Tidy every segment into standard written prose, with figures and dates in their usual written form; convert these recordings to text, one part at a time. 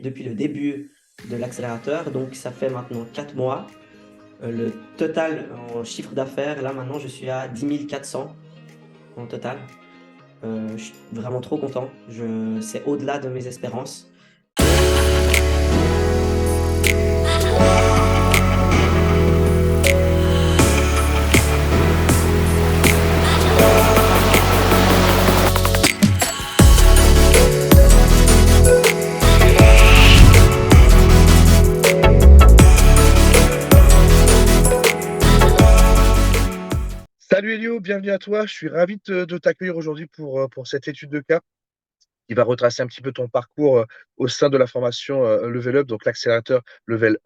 depuis le début de l'accélérateur, donc ça fait maintenant 4 mois. Le total en chiffre d'affaires, là maintenant je suis à 10 400 en total. Je suis vraiment trop content. C'est au-delà de mes espérances. Salut Elio, bienvenue à toi. Je suis ravi de t'accueillir aujourd'hui pour cette étude de cas qui va retracer un petit peu ton parcours au sein de la formation Level Up, donc l'accélérateur Level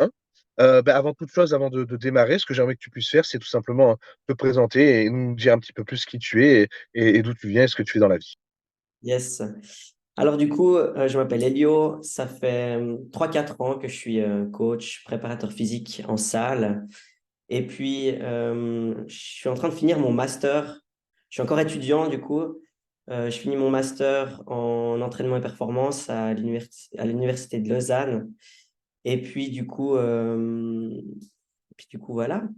1. Avant toute chose, avant de démarrer, ce que j'aimerais que tu puisses faire, c'est tout simplement te présenter et nous dire un petit peu plus qui tu es et d'où tu viens et ce que tu fais dans la vie. Yes. Alors du coup, je m'appelle Elio. Ça fait 3-4 ans que je suis coach, préparateur physique en salle. Et puis, je suis en train de finir mon master. Je suis encore étudiant, du coup. Je finis mon master en entraînement et performance à l'université de Lausanne. Et puis, voilà.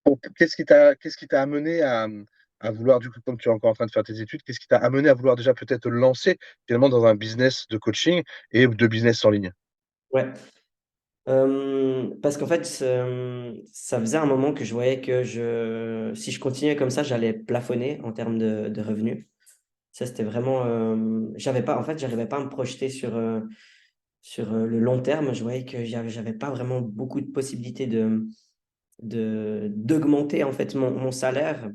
Bon, qu'est-ce qui t'a amené à vouloir, du coup, comme tu es encore en train de faire tes études, qu'est-ce qui t'a amené à vouloir déjà peut-être te lancer finalement dans un business de coaching et de business en ligne? Ouais. Parce qu'en fait, ça faisait un moment que je voyais que si je continuais comme ça, j'allais plafonner en termes de revenus. Ça, c'était vraiment. En fait, j'arrivais pas à me projeter sur le long terme. Je voyais que j'avais pas vraiment beaucoup de possibilités d'augmenter en fait mon salaire.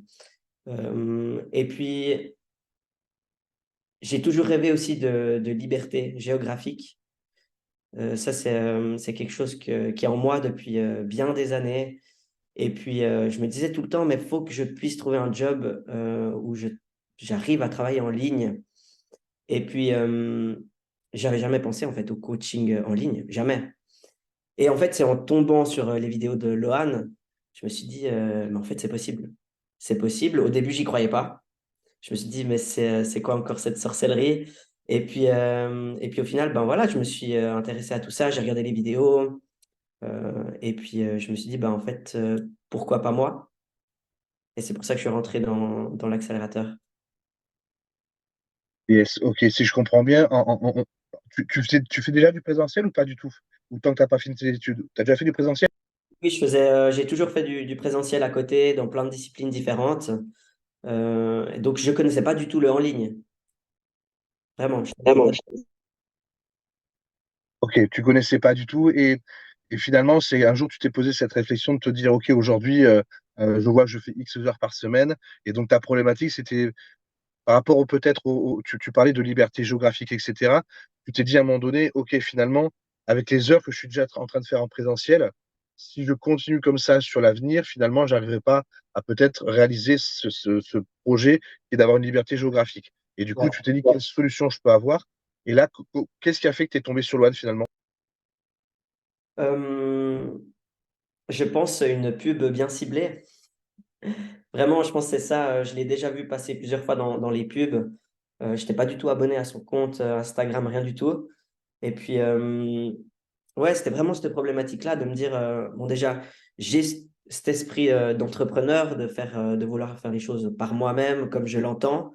Et puis, j'ai toujours rêvé aussi de liberté géographique. Ça, c'est quelque chose qui est en moi depuis bien des années. Et puis, je me disais tout le temps, mais il faut que je puisse trouver un job où j'arrive à travailler en ligne. Et puis, j'avais jamais pensé en fait au coaching en ligne, jamais. Et en fait, c'est en tombant sur les vidéos de Lohan, je me suis dit, mais en fait, c'est possible. C'est possible. Au début, j'y croyais pas. Je me suis dit, mais c'est quoi encore cette sorcellerie? Et puis au final, ben voilà, je me suis intéressé à tout ça, j'ai regardé les vidéos, et puis je me suis dit, ben en fait, pourquoi pas moi? Et c'est pour ça que je suis rentré dans l'accélérateur. Yes, ok, si je comprends bien, tu fais déjà du présentiel ou pas du tout? Ou tant que tu n'as pas fini tes études? Tu as déjà fait du présentiel? Oui, j'ai toujours fait du présentiel à côté dans plein de disciplines différentes. Donc, je connaissais pas du tout le en ligne. Vraiment. Vraiment. Ok, tu connaissais pas du tout et finalement, c'est un jour tu t'es posé cette réflexion de te dire, ok, aujourd'hui, je vois que je fais X heures par semaine et donc ta problématique, c'était par rapport au peut-être, tu parlais de liberté géographique, etc. Tu t'es dit à un moment donné, ok, finalement, avec les heures que je suis déjà en train de faire en présentiel, si je continue comme ça sur l'avenir, finalement, j'arriverai pas à peut-être réaliser ce projet qui est d'avoir une liberté géographique. Et du coup, tu Ouais. t'es dit, quelle solution je peux avoir? Et là, qu'est-ce qui a fait que tu es tombé sur Loan finalement? Euh, je pense une pub bien ciblée. Vraiment, je pense que c'est ça. Je l'ai déjà vu passer plusieurs fois dans les pubs. Je n'étais pas du tout abonné à son compte Instagram, rien du tout. Et puis, ouais, c'était vraiment cette problématique-là de me dire, bon, déjà, j'ai cet esprit d'entrepreneur, de vouloir faire les choses par moi-même, comme je l'entends.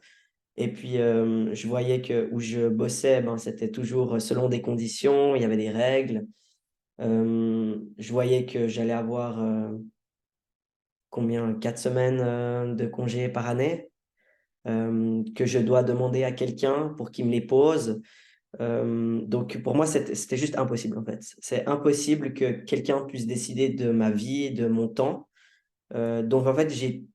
Et puis, je voyais que où je bossais, ben, c'était toujours selon des conditions, il y avait des règles. Je voyais que j'allais avoir combien, 4 semaines de congés par année, que je dois demander à quelqu'un pour qu'il me les pose. Donc pour moi, c'était juste impossible en fait. C'est impossible que quelqu'un puisse décider de ma vie, de mon temps. Donc en fait, j'ai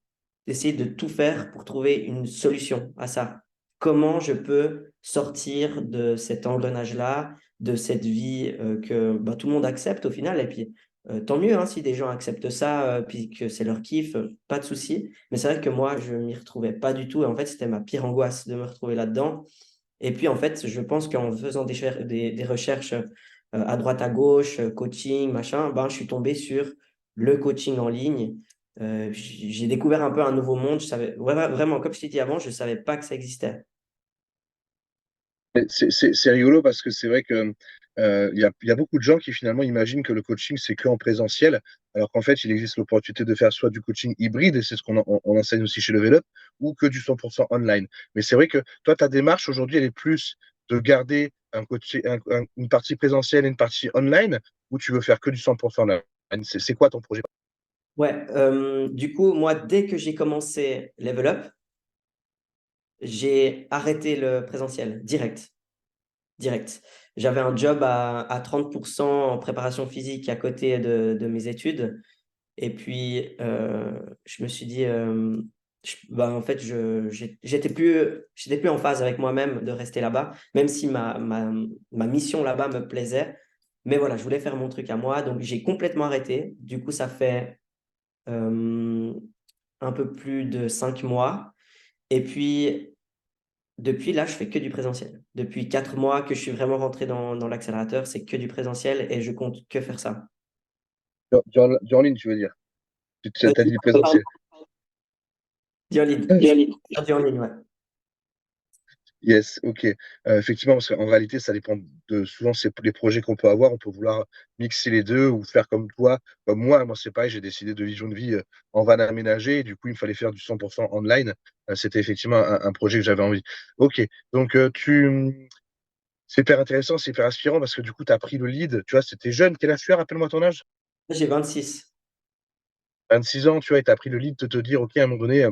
essayé de tout faire pour trouver une solution à ça. Comment je peux sortir de cet engrenage-là, de cette vie que bah, tout le monde accepte au final. Et puis tant mieux hein, si des gens acceptent ça, puis que c'est leur kiff, pas de souci. Mais c'est vrai que moi, je m'y retrouvais pas du tout. Et en fait, c'était ma pire angoisse de me retrouver là-dedans. Et puis, en fait, je pense qu'en faisant des recherches à droite, à gauche, coaching, machin, ben, je suis tombé sur le coaching en ligne. J'ai découvert un peu un nouveau monde. Je savais, ouais, ouais, vraiment, comme je t'ai dit avant, je ne savais pas que ça existait. C'est rigolo parce que c'est vrai que il y a beaucoup de gens qui finalement imaginent que le coaching c'est que en présentiel, alors qu'en fait il existe l'opportunité de faire soit du coaching hybride, et c'est ce on enseigne aussi chez Level Up, ou que du 100% online. Mais c'est vrai que toi, ta démarche aujourd'hui, elle est plus de garder une partie présentielle et une partie online, ou tu veux faire que du 100% online. C'est quoi ton projet? Ouais, du coup, moi, dès que j'ai commencé Level Up, j'ai arrêté le présentiel direct. Direct. J'avais un job à 30% en préparation physique à côté de mes études. Et puis, je me suis dit, bah, en fait, j'étais plus en phase avec moi-même de rester là-bas, même si ma mission là-bas me plaisait. Mais voilà, je voulais faire mon truc à moi. Donc, j'ai complètement arrêté. Du coup, ça fait euh, un peu plus de 5 mois. Et puis, depuis là, je fais que du présentiel. Depuis 4 mois que je suis vraiment rentré dans l'accélérateur, c'est que du présentiel et je compte que faire ça. En ligne, tu veux dire? Tu as dit du Pardon, présentiel. du en ligne. Je vais faire du en ligne, ouais. Yes, ok. Effectivement, parce qu'en réalité, ça dépend de souvent c'est les projets qu'on peut avoir. On peut vouloir mixer les deux ou faire comme toi, comme moi. Moi, c'est pareil, j'ai décidé de vision de vie en van aménagé. Du coup, il me fallait faire du 100% online. C'était effectivement un projet que j'avais envie. Ok, donc c'est hyper intéressant, c'est hyper inspirant parce que du coup, tu as pris le lead. Tu vois, c'était jeune. Quel âge tu as? Rappelle-moi ton âge. Là, j'ai 26. 26 ans, tu vois, et tu as pris le lead de te dire, ok, à un moment donné,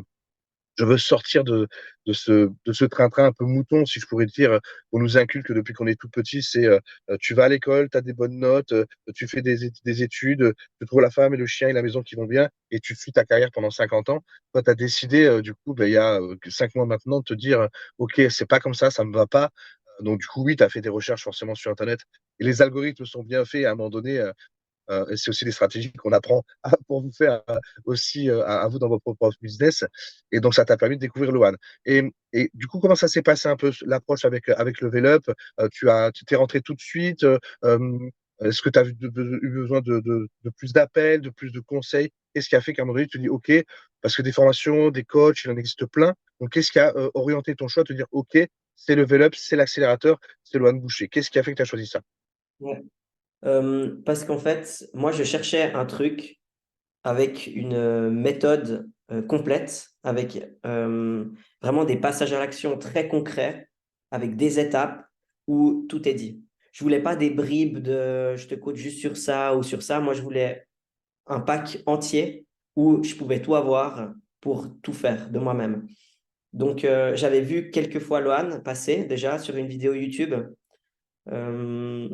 je veux sortir de ce train-train un peu mouton, si je pourrais dire. On nous inculque depuis qu'on est tout petit, c'est tu vas à l'école, tu as des bonnes notes, tu fais des études, tu trouves la femme et le chien et la maison qui vont bien, et tu suis ta carrière pendant 50 ans. Toi, tu as décidé, du coup, ben, il y a que 5 mois maintenant, de te dire, OK, c'est pas comme ça me va pas. Donc, du coup, oui, tu as fait des recherches forcément sur Internet. Et les algorithmes sont bien faits à un moment donné. Et c'est aussi des stratégies qu'on apprend pour vous faire aussi à vous dans votre propre business. Et donc, ça t'a permis de découvrir le One. Et du coup, comment ça s'est passé un peu l'approche avec Level Up? Tu t'es rentré tout de suite. Est-ce que tu as eu besoin de plus d'appels, de plus de conseils? Qu'est-ce qui a fait qu'à un moment donné, tu te dis OK, parce que des formations, des coachs, il en existe plein. Donc, qu'est-ce qui a orienté ton choix, te dire OK, c'est Level Up, c'est l'accélérateur, c'est le One Boucher? Qu'est-ce qui a fait que tu as choisi ça? Ouais. Parce qu'en fait, moi, je cherchais un truc avec une méthode complète, avec vraiment des passages à l'action très concrets, avec des étapes où tout est dit. Je voulais pas des bribes de je te coach juste sur ça ou sur ça. Moi, je voulais un pack entier où je pouvais tout avoir pour tout faire de moi-même. Donc, j'avais vu quelques fois Lohan passer déjà sur une vidéo YouTube. Euh,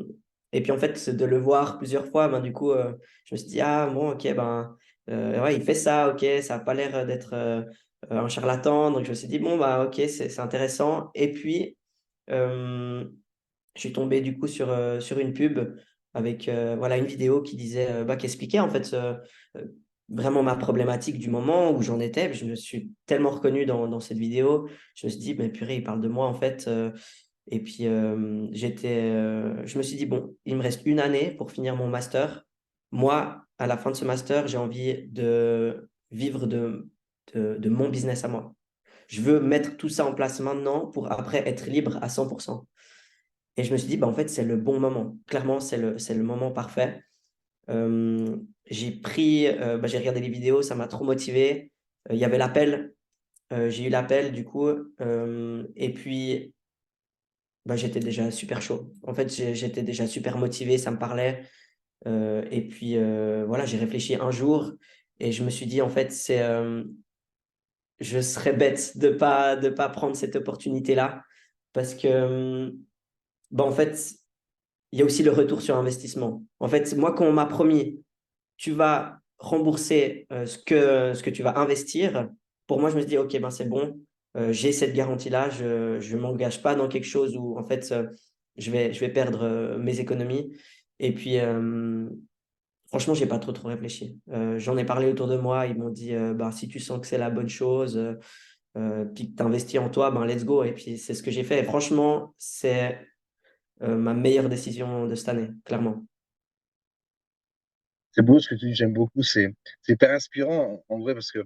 et puis, en fait, de le voir plusieurs fois, ben, du coup, je me suis dit, ah, bon, ok, ben, ouais, il fait ça, ok, ça n'a pas l'air d'être un charlatan. Donc, je me suis dit, bon, bah, ok, c'est intéressant. Et puis, euh, je suis tombé, du coup, sur une pub avec voilà, une vidéo qui disait, bah, qui expliquait, en fait, euh, vraiment ma problématique du moment où j'en étais. Je me suis tellement reconnu dans cette vidéo. Je me suis dit, mais purée, il parle de moi, en fait. Et puis, je me suis dit, bon, il me reste une année pour finir mon master. Moi, à la fin de ce master, j'ai envie de vivre de mon business à moi. Je veux mettre tout ça en place maintenant pour après être libre à 100%. Et je me suis dit, bah, en fait, c'est le bon moment. Clairement, c'est le moment parfait. J'ai regardé les vidéos, ça m'a trop motivé. Il y avait l'appel, j'ai eu l'appel du coup. Et puis, bah, j'étais déjà super chaud. En fait, j'étais déjà super motivé, ça me parlait. Et puis, voilà, j'ai réfléchi un jour et je me suis dit, en fait, je serais bête de pas prendre cette opportunité-là parce que, bah, en fait, il y a aussi le retour sur investissement. En fait, moi, quand on m'a promis, tu vas rembourser ce que tu vas investir, pour moi, je me suis dit, OK, ben, c'est bon, j'ai cette garantie-là, je ne m'engage pas dans quelque chose où, en fait, je vais perdre mes économies. Et puis, franchement, j'ai pas trop réfléchi. J'en ai parlé autour de moi, ils m'ont dit, ben, si tu sens que c'est la bonne chose, puis que tu investis en toi, ben, let's go. Et puis, c'est ce que j'ai fait. Et franchement, c'est ma meilleure décision de cette année, clairement. C'est beau ce que tu dis, j'aime beaucoup. C'est hyper inspirant en vrai parce que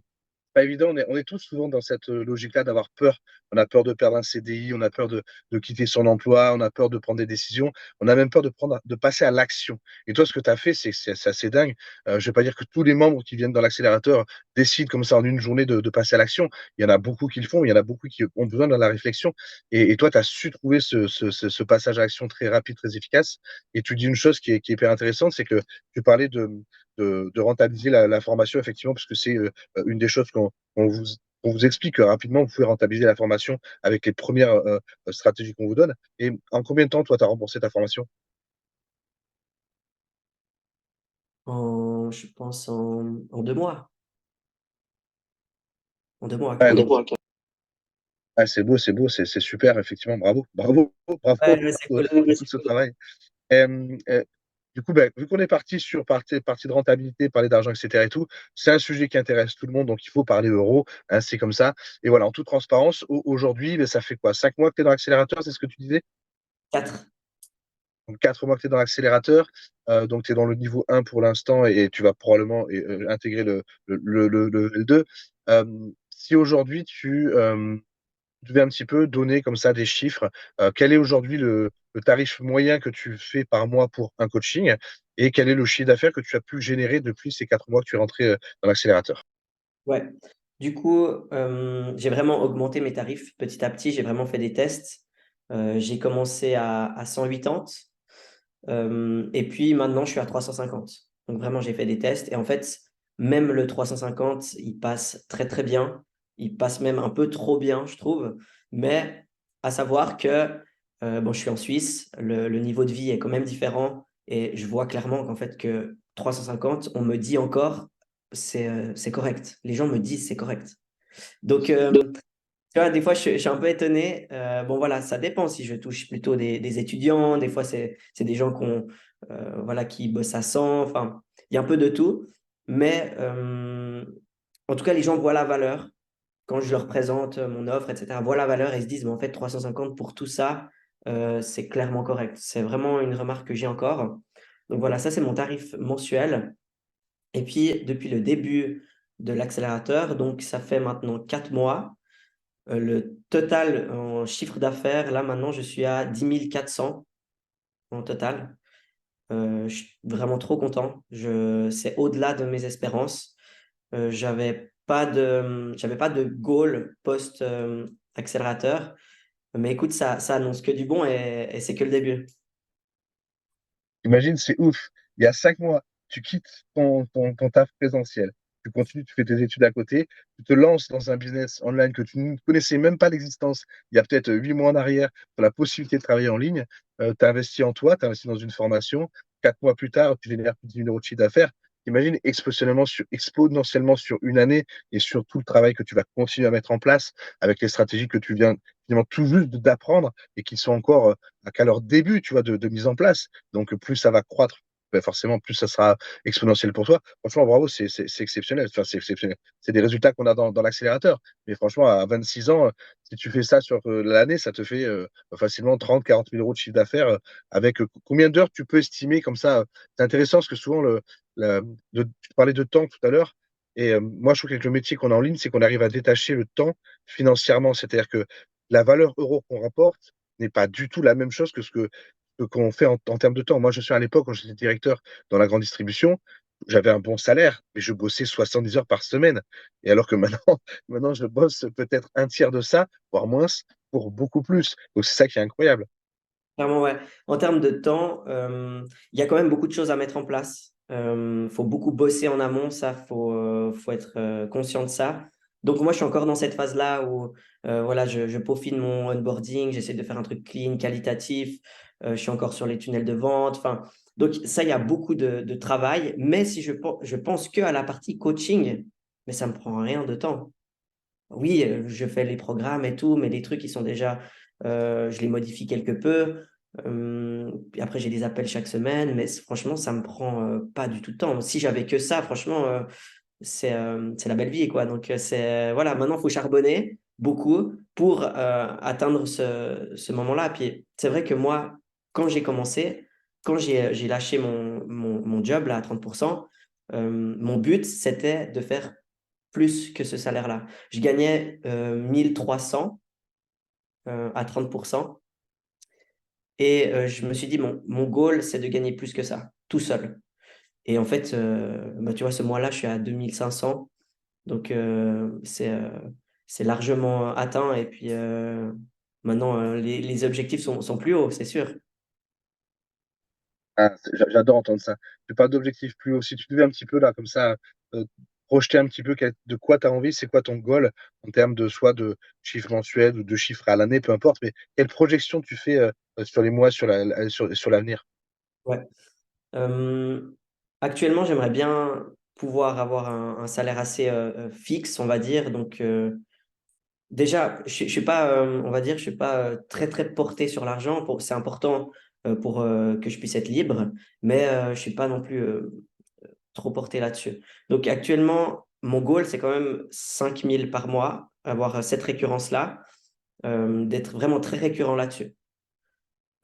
pas évident. On est tous souvent dans cette logique-là d'avoir peur. On a peur de perdre un CDI, on a peur de quitter son emploi, on a peur de prendre des décisions, on a même peur de passer à l'action. Et toi, ce que tu as fait, c'est assez dingue. Je vais pas dire que tous les membres qui viennent dans l'accélérateur décident comme ça en une journée de passer à l'action. Il y en a beaucoup qui le font, il y en a beaucoup qui ont besoin de la réflexion. Et toi, tu as su trouver ce passage à l'action très rapide, très efficace. Et tu dis une chose qui est hyper intéressante, c'est que tu parlais de rentabiliser la formation, effectivement, parce que c'est une des choses qu'on vous explique rapidement. Vous pouvez rentabiliser la formation avec les premières stratégies qu'on vous donne. Et en combien de temps, toi, tu as remboursé ta formation? Je pense en 2 mois. En 2 mois, Ouais, carrément. donc, ah, c'est beau, c'est super, effectivement. Bravo, bravo, Ouais, bravo ouais, c'est cool. pour tout ce travail. Euh, euh, du coup, ben, vu qu'on est parti sur partie de rentabilité, parler d'argent, etc. et tout, c'est un sujet qui intéresse tout le monde, donc il faut parler euro, hein, c'est comme ça. Et voilà, en toute transparence, aujourd'hui, ben, ça fait quoi? 5 mois que tu es dans l'accélérateur, c'est ce que tu disais? 4. Donc 4 mois que tu es dans l'accélérateur, donc tu es dans le niveau 1 pour l'instant et tu vas probablement intégrer le L2. Si aujourd'hui tu devais un petit peu donner comme ça des chiffres, quel est aujourd'hui le tarif moyen que tu fais par mois pour un coaching et quel est le chiffre d'affaires que tu as pu générer depuis ces 4 mois que tu es rentré dans l'accélérateur? Ouais. Du coup, j'ai vraiment augmenté mes tarifs petit à petit. J'ai vraiment fait des tests. J'ai commencé à 180. Et puis maintenant, je suis à 350. Donc vraiment, j'ai fait des tests. Et en fait, même le 350, il passe très très bien. Il passe même un peu trop bien, je trouve. Mais à savoir que bon, je suis en Suisse, le niveau de vie est quand même différent. Et je vois clairement qu'en fait, que 350, on me dit encore, c'est correct. Les gens me disent c'est correct. Donc, tu vois, des fois, je suis un peu étonné. Bon, voilà, ça dépend si je touche plutôt des étudiants. Des fois, c'est des gens voilà, qui bossent à 100. Enfin, il y a un peu de tout. Mais en tout cas, les gens voient la valeur quand je leur présente mon offre, etc. Voient la valeur et se disent, mais en fait, 350 pour tout ça, c'est clairement correct. C'est vraiment une remarque que j'ai encore. Donc voilà, ça, c'est mon tarif mensuel. Et puis, depuis le début de l'accélérateur, donc ça fait maintenant 4 mois. Le total en chiffre d'affaires, là maintenant, je suis à 10 400 en total. Je suis vraiment trop content. C'est au-delà de mes espérances. J'avais pas de goal post-accélérateur. Mais écoute, ça annonce que du bon et c'est que le début. Imagine, c'est ouf. Il y a 5 mois, tu quittes ton taf présentiel. Tu continues, tu fais tes études à côté, tu te lances dans un business online que tu ne connaissais même pas l'existence il y a peut-être 8 mois en arrière, pour la possibilité de travailler en ligne. Tu as investi en toi, tu as investi dans une formation. 4 mois plus tard, tu génères plus de 10 000 euros de chiffre d'affaires. Imagine exponentiellement sur une année et sur tout le travail que tu vas continuer à mettre en place avec les stratégies que tu viens finalement tout juste d'apprendre et qui sont encore qu'à leur début, tu vois, de mise en place. Donc, plus ça va croître, ben forcément, plus ça sera exponentiel pour toi. Franchement, bravo, c'est exceptionnel. Enfin, c'est exceptionnel. C'est des résultats qu'on a dans l'accélérateur. Mais franchement, à 26 ans, si tu fais ça sur l'année, ça te fait facilement 30, 40 000 euros de chiffre d'affaires avec combien d'heures tu peux estimer comme ça. C'est intéressant parce que souvent, tu parlais de temps tout à l'heure. Et moi, je trouve qu'avec le métier qu'on a en ligne, c'est qu'on arrive à détacher le temps financièrement. C'est-à-dire que la valeur euro qu'on rapporte n'est pas du tout la même chose que qu'on fait en termes de temps. Moi, je suis à l'époque, quand j'étais directeur dans la grande distribution, j'avais un bon salaire, mais je bossais 70 heures par semaine. Et alors que maintenant, maintenant je bosse peut-être un tiers de ça, voire moins, pour beaucoup plus. Donc, c'est ça qui est incroyable. Clairement, ouais. En termes de temps, il y a quand même beaucoup de choses à mettre en place. Faut beaucoup bosser en amont, ça, faut être conscient de ça. Donc moi, je suis encore dans cette phase-là où voilà, je peaufine mon onboarding, j'essaie de faire un truc clean, qualitatif. Je suis encore sur les tunnels de vente. Enfin, donc ça, il y a beaucoup de travail. Mais si je pense que à la partie coaching, mais ça me prend rien de temps. Oui, je fais les programmes et tout, mais les trucs, ils sont déjà, je les modifie quelque peu. Puis après, j'ai des appels chaque semaine, mais franchement, ça me prend pas du tout de temps. Si j'avais que ça, franchement, c'est la belle vie, quoi. Donc, voilà, maintenant, il faut charbonner beaucoup pour atteindre ce moment-là. Puis, c'est vrai que moi, quand j'ai commencé, quand j'ai lâché mon job là, à 30%, mon but, c'était de faire plus que ce salaire-là. Je gagnais 1300 à 30%. Et je me suis dit, mon goal, c'est de gagner plus que ça, tout seul. Et en fait, bah, tu vois, ce mois-là, je suis à 2500. Donc, c'est largement atteint. Et puis, maintenant, les objectifs sont plus hauts, c'est sûr. Ah, j'adore entendre ça. Tu parles d'objectifs plus haut. Si tu devais un petit peu là, comme ça, euh, projeter un petit peu de quoi tu as envie, c'est quoi ton goal en termes de soit de chiffres mensuels ou de chiffres à l'année, peu importe, mais quelle projection tu fais sur les mois, sur l'avenir? Ouais. Euh, Actuellement, j'aimerais bien pouvoir avoir un salaire assez fixe, on va dire. Donc, déjà, je suis pas, on va dire, je suis pas très, très porté sur l'argent. C'est important pour que je puisse être libre, mais je suis pas non plus trop porté là-dessus. Donc, actuellement, mon goal, c'est quand même 5 000 par mois, avoir cette récurrence-là, d'être vraiment très récurrent là-dessus.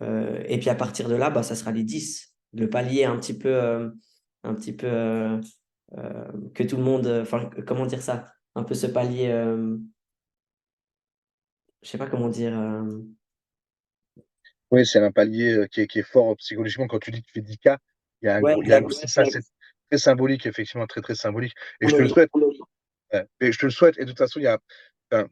Et puis, à partir de là, bah, ça sera les 10, le palier un petit peu que tout le monde, enfin, comment dire ça? Un peu ce palier, je sais pas comment dire. Oui, c'est un palier qui est fort psychologiquement. Quand tu dis que tu fais 10K, Ouais, il y a un exact. ça, c'est très symbolique, effectivement, très, très symbolique. Et je te le souhaite. Ouais. Et je te le souhaite. Et de toute façon, enfin,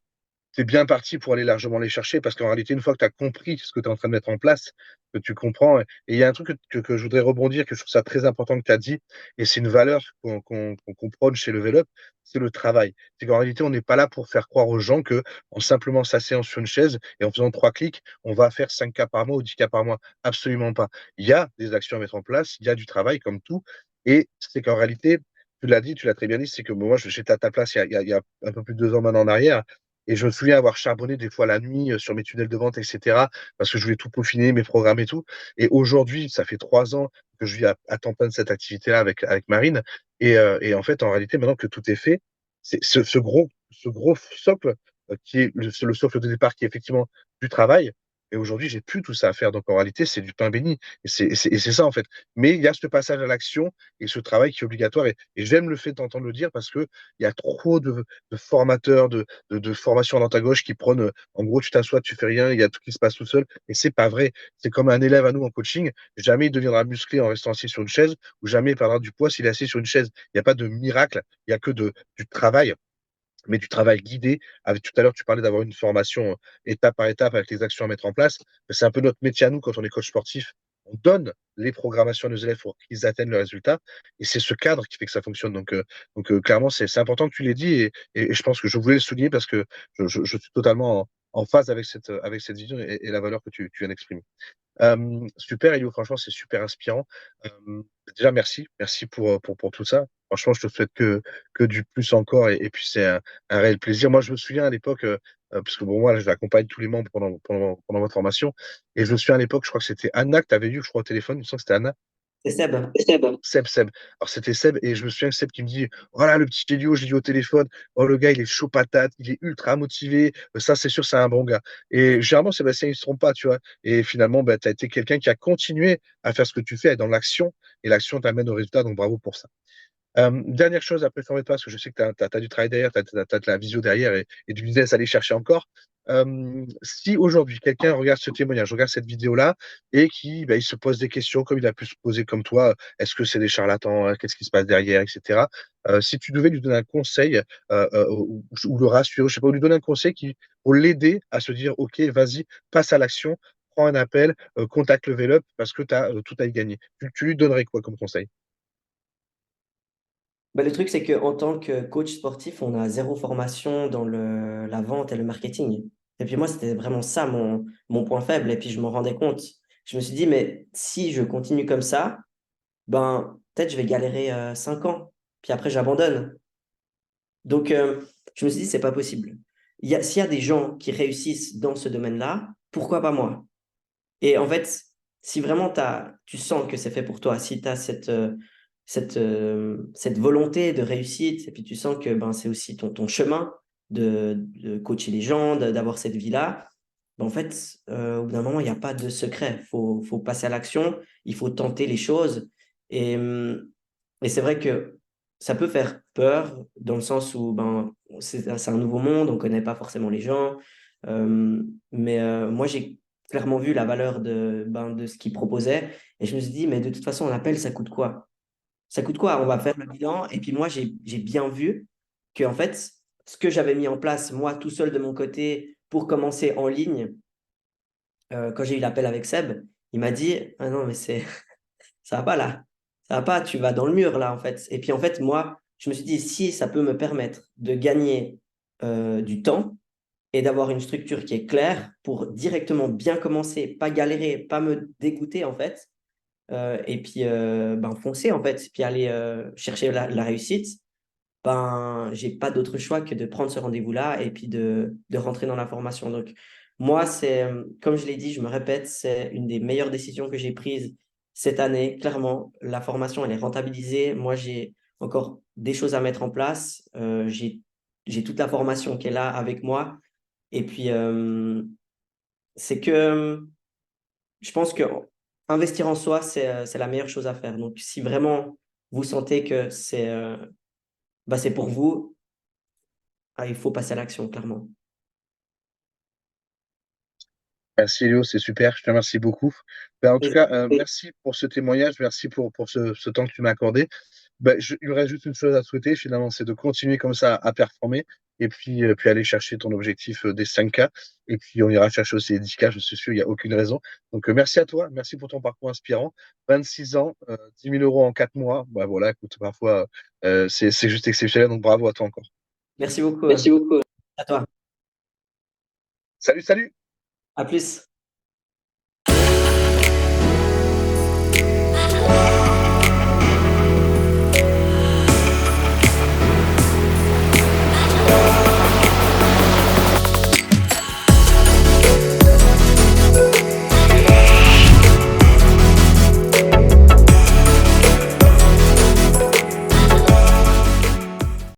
tu bien parti pour aller largement les chercher parce qu'en réalité, une fois que tu as compris ce que tu es en train de mettre en place, que tu comprends, et il y a un truc que je voudrais rebondir, que je trouve ça très important que tu as dit, et c'est une valeur qu'on prône chez Level Up, c'est le travail. C'est qu'en réalité, on n'est pas là pour faire croire aux gens que en simplement s'asseyant sur une chaise et en faisant 3 clics, on va faire 5K par mois ou 10K par mois. Absolument pas. Il y a des actions à mettre en place, il y a du travail comme tout, et c'est qu'en réalité, tu l'as dit, tu l'as très bien dit, c'est que moi, j'étais à ta place il y a un peu plus de 2 ans maintenant en arrière. Et je me souviens avoir charbonné des fois la nuit sur mes tunnels de vente, etc., parce que je voulais tout peaufiner, mes programmes et tout. Et aujourd'hui, ça fait 3 ans que je vis à temps plein de cette activité-là avec Marine. Et en fait, en réalité, maintenant que tout est fait, c'est ce gros socle qui est le socle de départ qui est effectivement du travail. Et aujourd'hui, j'ai plus tout ça à faire. Donc en réalité, c'est du pain béni. Et c'est ça, en fait. Mais il y a ce passage à l'action et ce travail qui est obligatoire. Et j'aime le fait d'entendre le dire parce que il y a trop de formateurs, de formation à droite à gauche qui prônent, en gros, tu t'assois, tu fais rien, il y a tout qui se passe tout seul. Et c'est pas vrai. C'est comme un élève à nous en coaching. Jamais il deviendra musclé en restant assis sur une chaise ou jamais il perdra du poids s'il est assis sur une chaise. Il n'y a pas de miracle. Il y a que du travail, mais du travail guidé. Avec, tout à l'heure, tu parlais d'avoir une formation étape par étape avec les actions à mettre en place. C'est un peu notre métier à nous quand on est coach sportif. On donne les programmations à nos élèves pour qu'ils atteignent le résultat. Et c'est ce cadre qui fait que ça fonctionne. Donc clairement, c'est important que tu l'aies dit. Et je pense que je voulais le souligner parce que je suis totalement en phase avec cette vision et la valeur que tu viens d'exprimer. Super, Elio, franchement, c'est super inspirant. Déjà, merci. Merci pour tout ça. Franchement, je te souhaite que du plus encore. Et puis, c'est un réel plaisir. Moi, je me souviens à l'époque, parce que bon, moi, je l'accompagne tous les membres pendant votre formation. Et je me souviens à l'époque, je crois que c'était Anna que tu avais eu, je crois, au téléphone. Il me semble que c'était Anna. C'est Seb. Seb. Alors, c'était Seb, et je me souviens que Seb qui me dit, voilà, le petit Elio, je l'ai eu au téléphone. Oh, le gars, il est chaud patate, il est ultra motivé. Ça, c'est sûr, c'est un bon gars. Et généralement, Sébastien, il ne se trompe pas, tu vois. Et finalement, bah, tu as été quelqu'un qui a continué à faire ce que tu fais, à être dans l'action, et l'action t'amène au résultat, donc bravo pour ça. Dernière chose, après, t'en fais pas, parce que je sais que tu as, du travail derrière, tu as, de la visio derrière et du business à aller chercher encore. Si aujourd'hui, quelqu'un regarde ce témoignage, regarde cette vidéo-là, et qui bah, il se pose des questions, comme il a pu se poser comme toi, est-ce que c'est des charlatans, hein, qu'est-ce qui se passe derrière, etc. Si tu devais lui donner un conseil, ou le rassurer, je sais pas, ou lui donner un conseil pour l'aider à se dire, OK, vas-y, passe à l'action, prends un appel, contacte Level Up, parce que tu as tout à y gagner. Tu lui donnerais quoi comme conseil? Bah, le truc, c'est qu'en tant que coach sportif, on a zéro formation dans la vente et le marketing. Et puis moi, c'était vraiment ça mon point faible. Et puis je m'en rendais compte. Je me suis dit, mais si je continue comme ça, ben peut-être je vais galérer 5 ans. Puis après, j'abandonne. Donc, je me suis dit, c'est pas possible. S'il y a des gens qui réussissent dans ce domaine-là, pourquoi pas moi? Et en fait, si vraiment tu sens que c'est fait pour toi, si tu as cette volonté de réussite, et puis tu sens que ben, c'est aussi ton chemin de coacher les gens, d'avoir cette vie-là, ben, en fait, au bout d'un moment, il n'y a pas de secret. Faut passer à l'action, il faut tenter les choses. Et, et c'est vrai que ça peut faire peur dans le sens où ben, c'est un nouveau monde, on ne connaît pas forcément les gens. Euh, mais moi, j'ai clairement vu la valeur de ce qu'ils proposaient. Et je me suis dit, mais de toute façon, on appelle, ça coûte quoi? Ça coûte quoi? On va faire le bilan. Et puis moi, j'ai bien vu que, en fait, ce que j'avais mis en place, moi, tout seul de mon côté, pour commencer en ligne, quand j'ai eu l'appel avec Seb, il m'a dit, ah non, mais ça va pas là. Ça va pas, tu vas dans le mur là, en fait. Et puis, en fait, moi, je me suis dit, si ça peut me permettre de gagner du temps et d'avoir une structure qui est claire pour directement bien commencer, pas galérer, pas me dégoûter, en fait, et puis ben, foncer, en fait, puis aller chercher la réussite, ben, j'ai pas d'autre choix que de prendre ce rendez-vous-là et puis de rentrer dans la formation. Donc, moi, comme je l'ai dit, je me répète, c'est une des meilleures décisions que j'ai prises cette année. Clairement, la formation, elle est rentabilisée. Moi, j'ai encore des choses à mettre en place. J'ai toute la formation qui est là avec moi. Et puis, c'est que je pense que investir en soi, c'est la meilleure chose à faire. Donc, si vraiment vous sentez que c'est pour vous, il faut passer à l'action, clairement. Merci Léo, c'est super, je te remercie beaucoup. Ben, en tout Et cas, merci pour ce témoignage, merci pour ce temps que tu m'as accordé. Ben, il me reste juste une chose à te souhaiter, finalement, c'est de continuer comme ça à performer et puis aller chercher ton objectif des 5K. Et puis on ira chercher aussi les 10K, je suis sûr, il n'y a aucune raison. Donc merci à toi, merci pour ton parcours inspirant. 26 ans, 10 000 euros en 4 mois, ben, voilà, écoute, parfois c'est juste exceptionnel, donc bravo à toi encore. merci beaucoup Merci beaucoup. à toi. Salut, salut! À plus.